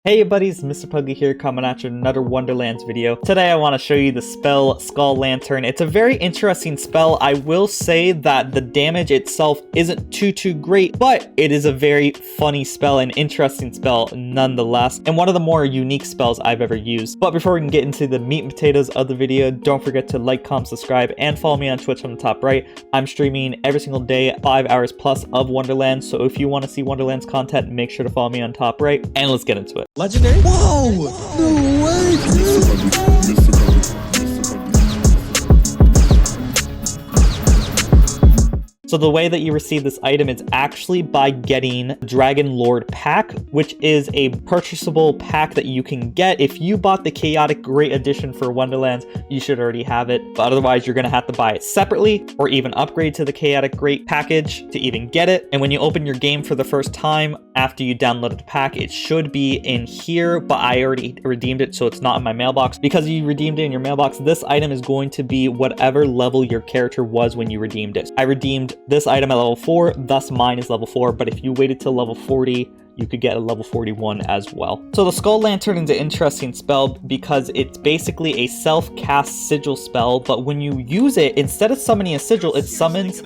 Hey buddies, Mr. Puggy here coming at you with another Wonderlands video. Today I want to show you the spell Skullantir. It's a very interesting spell. I will say that the damage itself isn't too great, but it is a very funny spell and interesting spell nonetheless, and one of the more unique spells I've ever used. But before we can get into the meat and potatoes of the video, don't forget to like, comment, subscribe, and follow me on Twitch on the top right. I'm streaming every single day, 5 hours plus of Wonderlands, so if you want to see Wonderlands content, make sure to follow me on top right, and let's get into it. Legendary? Whoa! No way, dude! So the way that you receive this item is actually by getting Dragon Lord pack, which is a purchasable pack that you can get. If you bought the Chaotic Great Edition for Wonderlands, you should already have it. But otherwise, you're going to have to buy it separately or even upgrade to the Chaotic Great package to even get it. And when you open your game for the first time, after you downloaded the pack, it should be in here, but I already redeemed it, so it's not in my mailbox. Because you redeemed it in your mailbox, this item is going to be whatever level your character was when you redeemed it. I redeemed this item at level 4, thus mine is level 4, but if you waited till level 40, you could get a level 41 as well. So the Skullantir is an interesting spell because it's basically a self-cast sigil spell, but when you use it, instead of summoning a sigil, it summons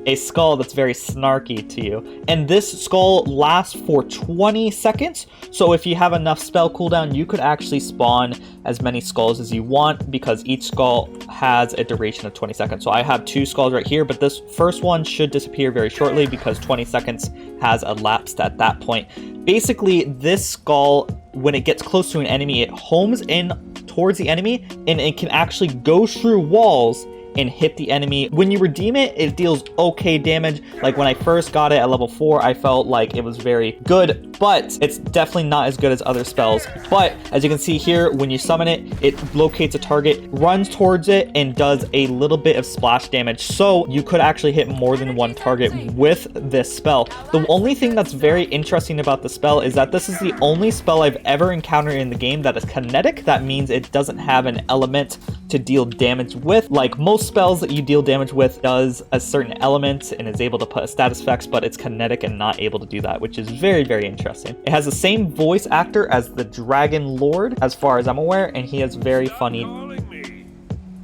a skull that's very snarky to you. And this skull lasts for 20 seconds. So if you have enough spell cooldown, you could actually spawn as many skulls as you want because each skull has a duration of 20 seconds. So I have 2 skulls right here, but this first one should disappear very shortly because 20 seconds has elapsed at that point. Basically, this skull, when it gets close to an enemy, it homes in towards the enemy and it can actually go through walls and hit the enemy. When you redeem it, it deals okay damage. Like when I first got it at level 4, I felt like it was very good, but it's definitely not as good as other spells. But as you can see here, when you summon it, it locates a target, runs towards it, and does a little bit of splash damage. So you could actually hit more than one target with this spell. The only thing that's very interesting about the spell is that this is the only spell I've ever encountered in the game that is kinetic. That means it doesn't have an element to deal damage with. Like most spells that you deal damage with does a certain element and is able to put status effects, but it's kinetic and not able to do that, which is very interesting. It has the same voice actor as the Dragon Lord, as far as I'm aware, and he has very funny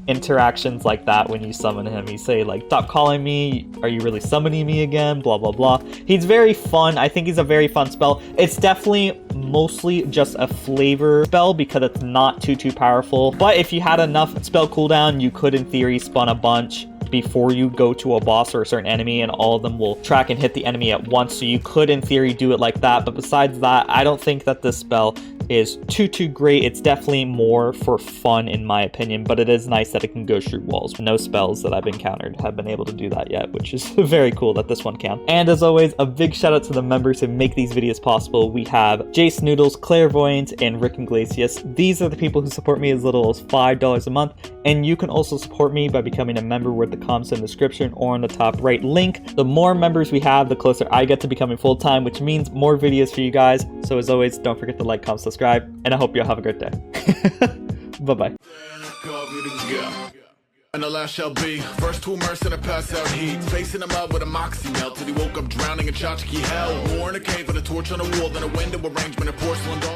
interactions like that when you summon him. You say like, "Stop calling me, are you really summoning me again?" Blah blah blah. He's very fun. I think he's a very fun spell. It's definitely mostly just a flavor spell because it's not too powerful, but if you had enough spell cooldown, you could in theory spawn a bunch before you go to a boss or a certain enemy, and all of them will track and hit the enemy at once. So you could in theory do it like that, but besides that, I don't think that this spell is too great. It's definitely more for fun in my opinion, but it is nice that it can go through walls. No spells that I've encountered have been able to do that yet, which is very cool that this one can. And as always, a big shout out to the members who make these videos possible. We have Jace Noodles, Clairvoyant, and Rick Iglesias. These are the people who support me as little as $5 a month, and you can also support me by becoming a member with the comments in the description or on the top right link. The more members we have, the closer I get to becoming full-time, which means more videos for you guys. So as always, don't forget to like, comment, subscribe, and I hope you all have a great day. Bye-bye. And the last shall be first to immerse in a pass out heat, facing him out with a moxie melt till he woke up drowning in tchotchke hell. War in a cave with a torch on a wall, then a window arrangement of porcelain dolls.